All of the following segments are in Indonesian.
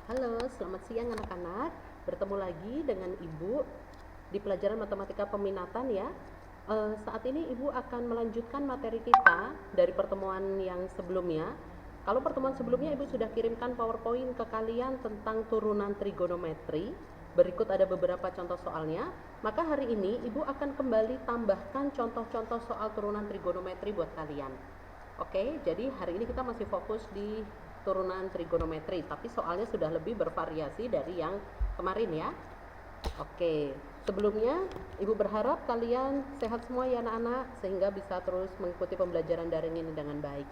Halo, selamat siang anak-anak. Bertemu lagi dengan Ibu di pelajaran matematika peminatan ya. Saat ini Ibu akan melanjutkan materi kita dari pertemuan yang sebelumnya. Kalau pertemuan sebelumnya Ibu sudah kirimkan PowerPoint ke kalian tentang turunan trigonometri. Berikut ada beberapa contoh soalnya. Maka hari ini Ibu akan kembali tambahkan contoh-contoh soal turunan trigonometri buat kalian. Oke, jadi hari ini kita masih fokus di turunan trigonometri, tapi soalnya sudah lebih bervariasi dari yang kemarin ya. Oke, sebelumnya Ibu berharap kalian sehat semua ya anak-anak, sehingga bisa terus mengikuti pembelajaran daring ini dengan baik.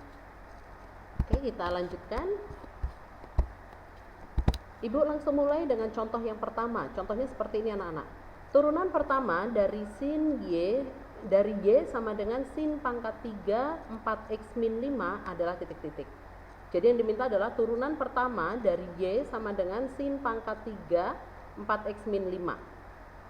Oke, kita lanjutkan. Ibu langsung mulai dengan contoh yang pertama. Contohnya seperti ini anak-anak. Turunan pertama dari sin Y dari Y sama dengan sin pangkat 3 4x min 5 adalah titik-titik. Jadi yang diminta adalah turunan pertama dari Y sama dengan sin pangkat 3 4x min 5.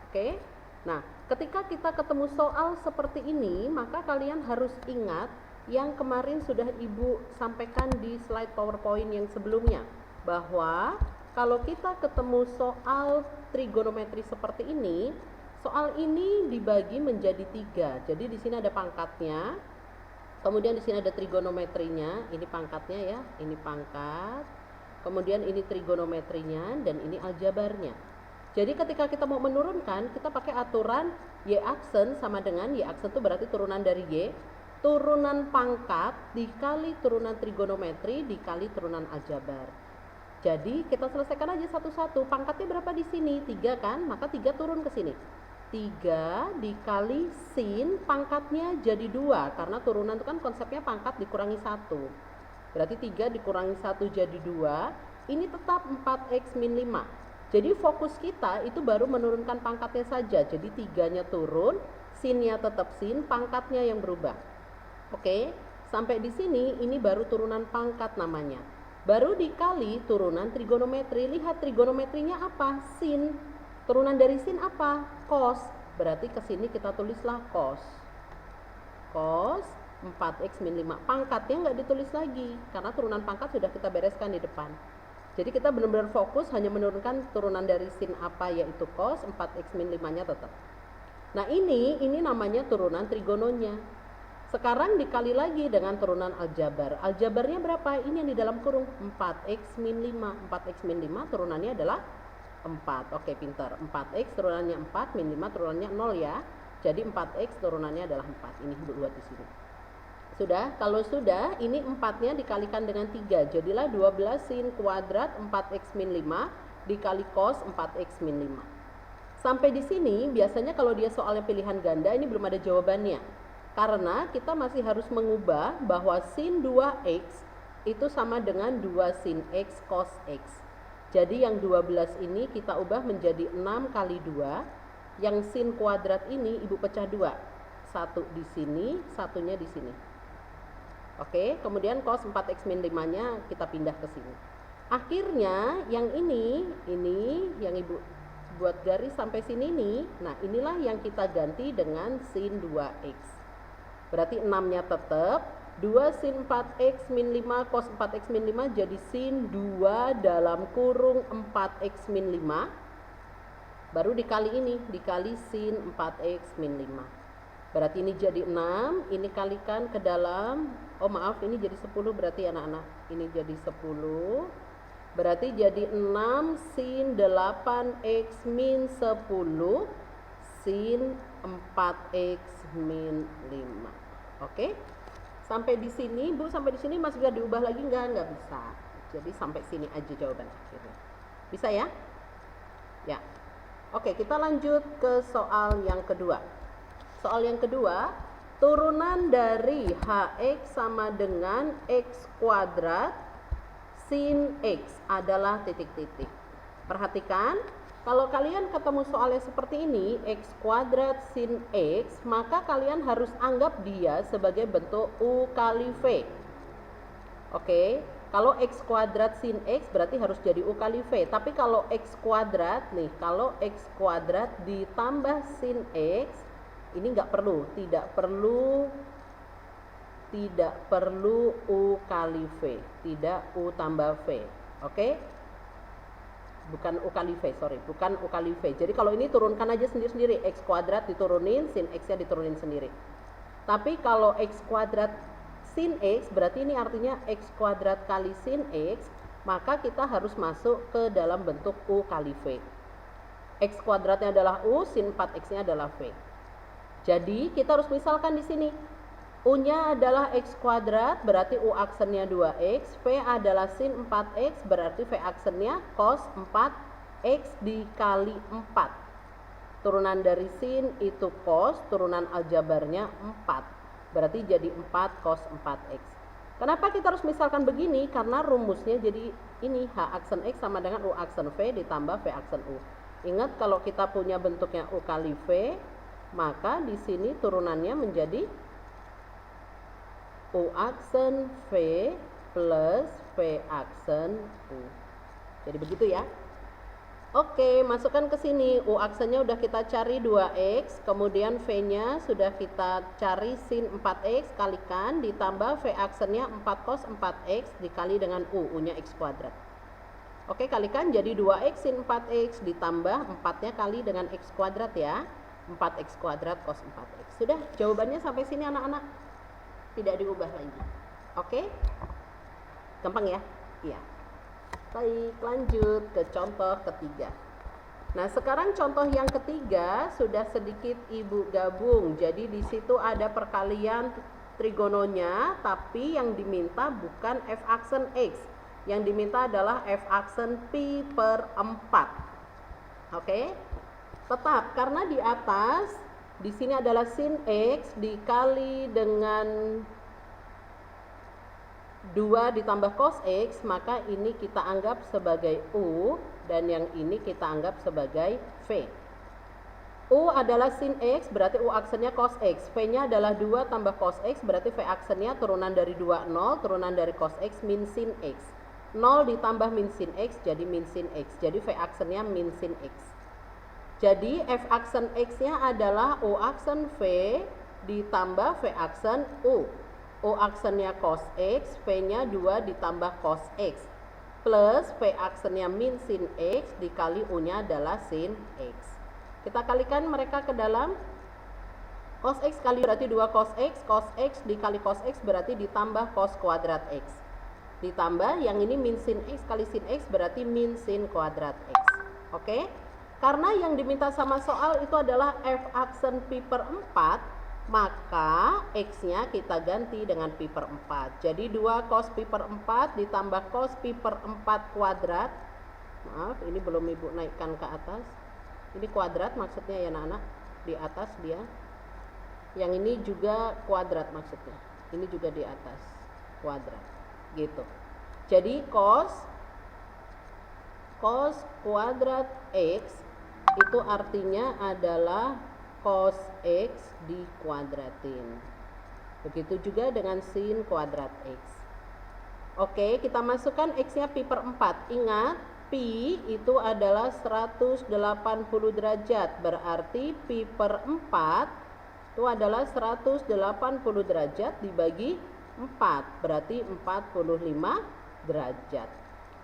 Oke. Nah, ketika kita ketemu soal seperti ini, maka kalian harus ingat yang kemarin sudah Ibu sampaikan di slide PowerPoint yang sebelumnya, bahwa kalau kita ketemu soal trigonometri seperti ini, soal ini dibagi menjadi 3. Jadi di sini ada pangkatnya, kemudian di sini ada trigonometrinya, ini pangkatnya ya, ini pangkat, kemudian ini trigonometrinya, dan ini aljabarnya. Jadi ketika kita mau menurunkan, kita pakai aturan Y aksen sama dengan Y aksen itu berarti turunan dari Y, turunan pangkat dikali turunan trigonometri dikali turunan aljabar. Jadi kita selesaikan aja satu-satu. Pangkatnya berapa di sini? 3 kan? Maka 3 turun ke sini. 3 dikali sin pangkatnya jadi 2. Karena turunan itu kan konsepnya pangkat dikurangi 1. Berarti 3 dikurangi 1 jadi 2. Ini tetap 4x min 5. Jadi fokus kita itu baru menurunkan pangkatnya saja. Jadi 3-nya turun, sinnya tetap sin, pangkatnya yang berubah. Oke, sampai di sini ini baru turunan pangkat namanya. Baru dikali turunan trigonometri. Lihat trigonometrinya apa? Sin. Turunan dari sin apa? Cos. Berarti ke sini kita tulislah cos. Cos 4x min 5. Pangkatnya nggak ditulis lagi karena turunan pangkat sudah kita bereskan di depan. Jadi kita benar-benar fokus hanya menurunkan turunan dari sin apa, yaitu cos 4x min 5-nya tetap. Nah ini namanya turunan trigononya. Sekarang dikali lagi dengan turunan aljabar. Aljabarnya berapa? Ini yang di dalam kurung 4x min 5. 4x min 5 turunannya adalah 4. Oke, pintar. 4x turunannya 4, min 5 turunannya 0 ya. Jadi 4x turunannya adalah 4. Ini buat di sini. Sudah? Kalau sudah, ini 4-nya dikalikan dengan 3. Jadilah 12 sin kuadrat 4x min 5 dikali cos 4x min 5. Sampai di sini, biasanya kalau dia soalnya pilihan ganda, ini belum ada jawabannya. Karena kita masih harus mengubah bahwa sin 2x itu sama dengan 2 sin x cos x. Jadi yang 12 ini kita ubah menjadi 6 kali 2. Yang sin kuadrat ini Ibu pecah 2. Satu di sini, satunya di sini. Oke, kemudian cos 4x min 5-nya kita pindah ke sini. Akhirnya yang ini yang Ibu buat garis sampai sini nih. Nah, inilah yang kita ganti dengan sin 2x. Berarti 6-nya tetap, 2 sin 4x min 5 cos 4x min 5 jadi sin 2 dalam kurung 4x min 5. Baru dikali ini, dikali sin 4x min 5. Berarti ini jadi 6, ini kalikan ke dalam, oh maaf ini jadi 10 berarti anak-anak. Ini jadi 10, berarti jadi 6 sin 8x min 10 sin 4x min 5. Oke, sampai di sini Bu, sampai di sini masih bisa diubah lagi nggak bisa. Jadi sampai sini aja jawaban akhirnya. Bisa ya? Ya. Oke, kita lanjut ke soal yang kedua. Soal yang kedua, turunan dari hx sama dengan x kuadrat sin x adalah titik-titik. Perhatikan, kalau kalian ketemu soalnya seperti ini, x kuadrat sin x, maka kalian harus anggap dia sebagai bentuk u kali v. Oke, kalau x kuadrat sin x berarti harus jadi u kali v. Tapi kalau x kuadrat nih, kalau x kuadrat ditambah sin x, ini nggak perlu, tidak perlu u kali v, tidak u tambah v. Oke? bukan U kali V, sorry, bukan U kali V. Jadi kalau ini turunkan aja sendiri-sendiri, X kuadrat diturunin, sin X-nya diturunin sendiri. Tapi kalau X kuadrat sin X, berarti ini artinya X kuadrat kali sin X, maka kita harus masuk ke dalam bentuk U kali V. X kuadratnya adalah U, sin 4X-nya adalah V. Jadi kita harus misalkan di sini. U-nya adalah X kuadrat, berarti U aksennya 2X. V adalah sin 4X, berarti V aksennya cos 4X dikali 4. Turunan dari sin itu cos, turunan aljabarnya 4. Berarti jadi 4 cos 4X. Kenapa kita harus misalkan begini? Karena rumusnya jadi ini, H aksen X sama dengan U aksen V ditambah V aksen U. Ingat kalau kita punya bentuknya U kali V, maka di sini turunannya menjadi U aksen V plus V aksen U. Jadi begitu ya. Oke, masukkan ke sini. U aksennya udah kita cari 2X, kemudian V-nya sudah kita cari sin 4X, kalikan ditambah V aksennya 4 cos 4X dikali dengan U, U-nya X kuadrat. Oke, kalikan jadi 2X sin 4X ditambah 4-nya kali dengan X kuadrat ya. 4X kuadrat cos 4X. Sudah, jawabannya sampai sini anak-anak. Tidak diubah lagi. Oke? Gampang ya? Iya. Baik, lanjut ke contoh ketiga. Nah, sekarang contoh yang ketiga sudah sedikit Ibu gabung. Jadi di situ ada perkalian trigononya, tapi yang diminta bukan F aksen X. Yang diminta adalah F aksen pi per 4. Oke? Tetap, karena di atas di sini adalah sin X dikali dengan 2 ditambah cos X, maka ini kita anggap sebagai U dan yang ini kita anggap sebagai V. U adalah sin X, berarti U aksennya cos X. V-nya adalah 2 tambah cos X, berarti V aksennya turunan dari 2, 0, turunan dari cos X min sin X. 0 ditambah min sin X jadi min sin X. Jadi V aksennya min sin X. Jadi F aksen X-nya adalah U aksen V ditambah V aksen U. U aksennya cos X, V-nya 2 ditambah cos X. Plus V aksennya min sin X dikali U-nya adalah sin X. Kita kalikan mereka ke dalam. Cos X kali berarti 2 cos X dikali cos X berarti ditambah cos kuadrat X. Ditambah yang ini min sin X kali sin X berarti min sin kuadrat X. Oke? Karena yang diminta sama soal itu adalah F aksen pi per 4, maka X-nya kita ganti dengan pi per 4. Jadi 2 cos pi per 4 ditambah cos pi per 4 kuadrat. Maaf, ini belum Ibu naikkan ke atas. Ini kuadrat maksudnya ya anak-anak. Di atas dia. Yang ini juga kuadrat maksudnya. Ini juga di atas. Kuadrat. Gitu. Jadi cos kuadrat X itu artinya adalah cos X dikuadratin. Begitu juga dengan sin kuadrat X. Oke, kita masukkan X-nya pi per 4. Ingat, pi itu adalah 180 derajat. Berarti pi per 4 itu adalah 180 derajat dibagi 4. Berarti 45 derajat.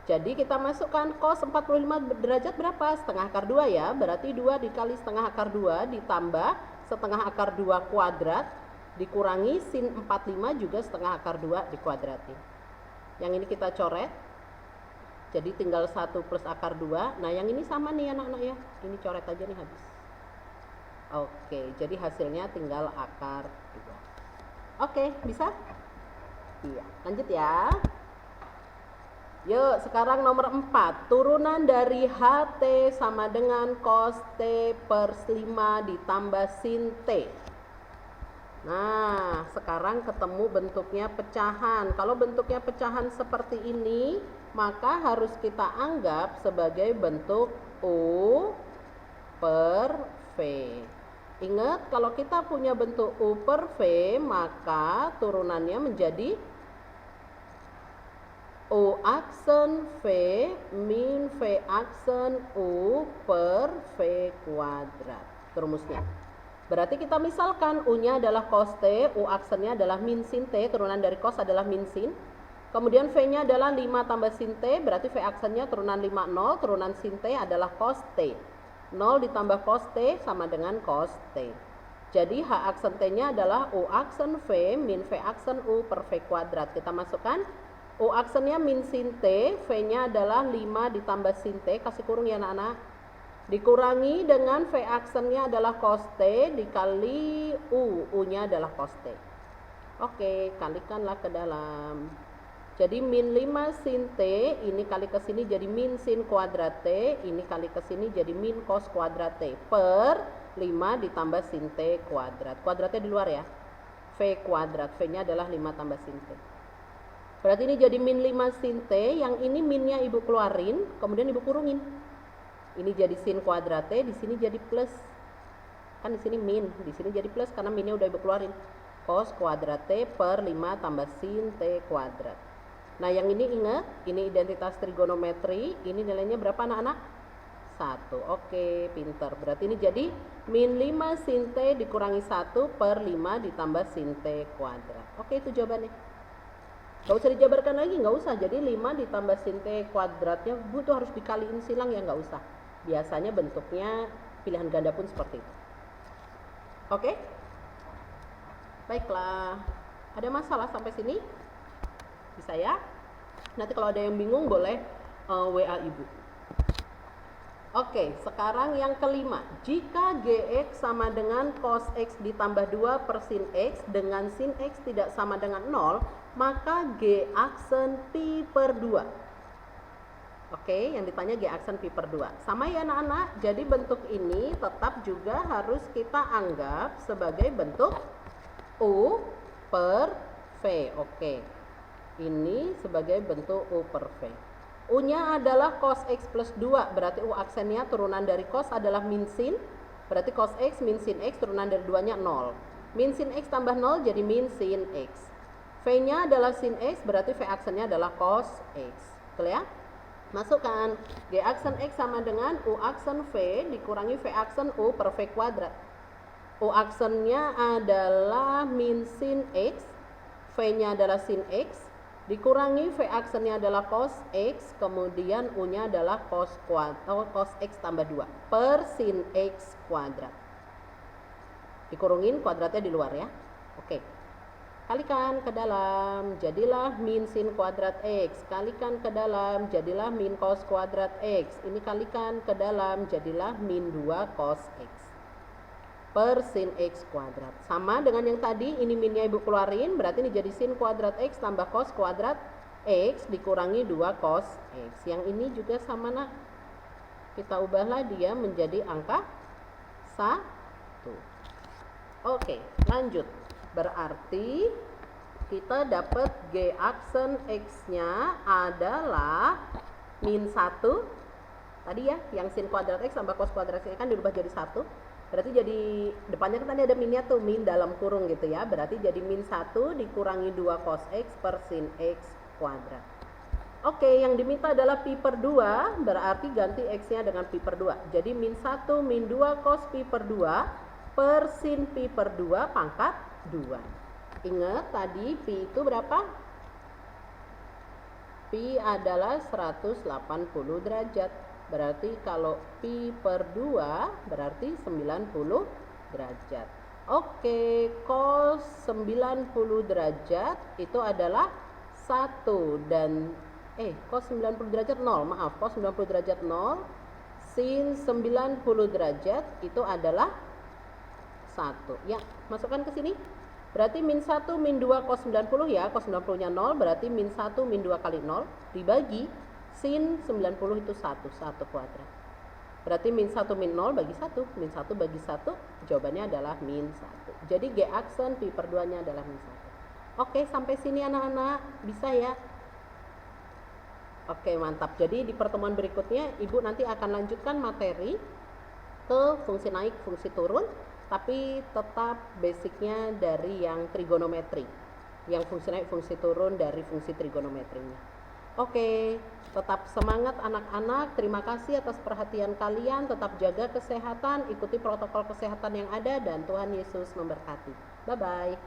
Jadi kita masukkan cos 45 derajat berapa? Setengah akar 2 ya. Berarti 2 dikali setengah akar 2 ditambah setengah akar 2 kuadrat dikurangi sin 45 juga setengah akar 2 dikuadrati. Yang ini kita coret. Jadi tinggal 1 plus akar 2. Nah yang ini sama nih anak-anak ya. Ini coret aja nih habis. Oke, jadi hasilnya tinggal akar 2. Oke, bisa? Iya, lanjut ya. Yuk, sekarang nomor 4. Turunan dari HT sama dengan cos T per 5 ditambah sin T. Nah, sekarang ketemu bentuknya pecahan. Kalau bentuknya pecahan seperti ini, maka harus kita anggap sebagai bentuk U per V. Ingat, kalau kita punya bentuk U per V, maka turunannya menjadi U aksen V min V aksen U per V kuadrat. Rumusnya. Berarti kita misalkan U-nya adalah cos T, U aksennya adalah min sin T, turunan dari cos adalah min sin. Kemudian V-nya adalah 5 tambah sin T, berarti V aksennya turunan 5, 0. Turunan sin T adalah cos T. 0 ditambah cos T sama dengan cos T. Jadi H aksen T-nya adalah U aksen V min V aksen U per V kuadrat. Kita masukkan U aksennya min sin T, V-nya adalah 5 ditambah sin T, kasih kurung ya anak-anak. Dikurangi dengan V aksennya adalah cos T dikali U-nya adalah cos T. Oke, kalikanlah ke dalam. Jadi min 5 sin T, ini kali ke sini jadi min sin kuadrat T, ini kali ke sini jadi min cos kuadrat T, per 5 ditambah sin T kuadrat. Kuadratnya di luar ya. V kuadrat, V-nya adalah 5 tambah sin T. Berarti ini jadi min 5 sin T, yang ini minnya ibu keluarin, kemudian ibu kurungin. Ini jadi sin kuadrat T, di sini jadi plus. Kan di sini min, di sini jadi plus karena minnya udah ibu keluarin. Cos kuadrat T per 5 tambah sin T kuadrat. Nah yang ini ingat, ini identitas trigonometri, ini nilainya berapa anak-anak? 1. Oke, pinter. Berarti ini jadi min 5 sin T dikurangi 1 per 5 ditambah sin T kuadrat. Oke, itu jawabannya. Gak usah dijabarkan lagi, gak usah. Jadi 5 ditambah sin T kuadratnya, Bu tuh harus dikaliin silang ya, gak usah. Biasanya bentuknya pilihan ganda pun seperti itu. Oke? Baiklah. Ada masalah sampai sini? Bisa ya? Nanti kalau ada yang bingung boleh WA ibu. Oke, sekarang yang kelima. Jika Gx sama dengan cos X ditambah 2 per sin X dengan sin X tidak sama dengan 0, maka G aksen pi per 2. Oke, yang ditanya G aksen pi per 2. Sama ya anak-anak, jadi bentuk ini tetap juga harus kita anggap sebagai bentuk U per V. Oke, ini sebagai bentuk U per V. U-nya adalah cos X plus 2, berarti U aksennya turunan dari cos adalah min sin, berarti cos X min sin X turunan dari 2-nya 0. Min sin X tambah 0 jadi min sin X. V-nya adalah sin X, berarti V aksennya adalah cos X. Betul ya? Masukkan G aksen X sama dengan U aksen V dikurangi V aksen U per V kuadrat. U aksennya adalah min sin X, V-nya adalah sin X, dikurangi V aksennya adalah cos X, kemudian U-nya adalah cos X tambah 2 per sin X kuadrat. Dikurungin kuadratnya di luar ya. Oke. Kalikan ke dalam, jadilah min sin kuadrat X. Kalikan ke dalam, jadilah min cos kuadrat X. Ini kalikan ke dalam, jadilah min 2 cos X per sin X kuadrat. Sama dengan yang tadi, ini minnya ibu keluarin, berarti ini jadi sin kuadrat X tambah cos kuadrat X dikurangi 2 cos X. Yang ini juga sama nak. Kita ubahlah dia menjadi angka 1. Oke, lanjut. Berarti kita dapat G aksen X-nya adalah min 1. Tadi ya, yang sin kuadrat X tambah cos kuadrat X kan dirubah jadi 1. Berarti jadi depannya kan tadi ada minnya tuh, min dalam kurung gitu ya. Berarti jadi min 1 dikurangi 2 cos X per sin X kuadrat. Oke, yang diminta adalah pi per 2, berarti ganti X-nya dengan pi per 2. Jadi min 1 min 2 cos pi per 2 per sin pi per 2 pangkat 2. Ingat tadi pi itu berapa? Pi adalah 180 derajat. Berarti kalau pi per 2 berarti 90 derajat. Oke, cos 90 derajat itu adalah 1 dan cos 90 derajat 0, maaf, cos 90 derajat 0, sin 90 derajat itu adalah 1. Ya, masukkan ke sini. Berarti min 1 min 2 cos 90 ya, cos 90 nya 0, berarti min 1 min 2 kali 0 dibagi sin 90 itu 1 kuadrat. Berarti min 1 min 0 bagi 1, min 1 bagi 1, jawabannya adalah min 1. Jadi G aksen pi per 2 nya adalah min 1. Oke, sampai sini anak-anak, bisa ya? Oke, mantap. Jadi di pertemuan berikutnya Ibu nanti akan lanjutkan materi ke fungsi naik, fungsi turun, tapi tetap basicnya dari yang trigonometri. Yang fungsi naik, fungsi turun dari fungsi trigonometrinya. Oke, tetap semangat anak-anak. Terima kasih atas perhatian kalian. Tetap jaga kesehatan, ikuti protokol kesehatan yang ada, dan Tuhan Yesus memberkati. Bye-bye.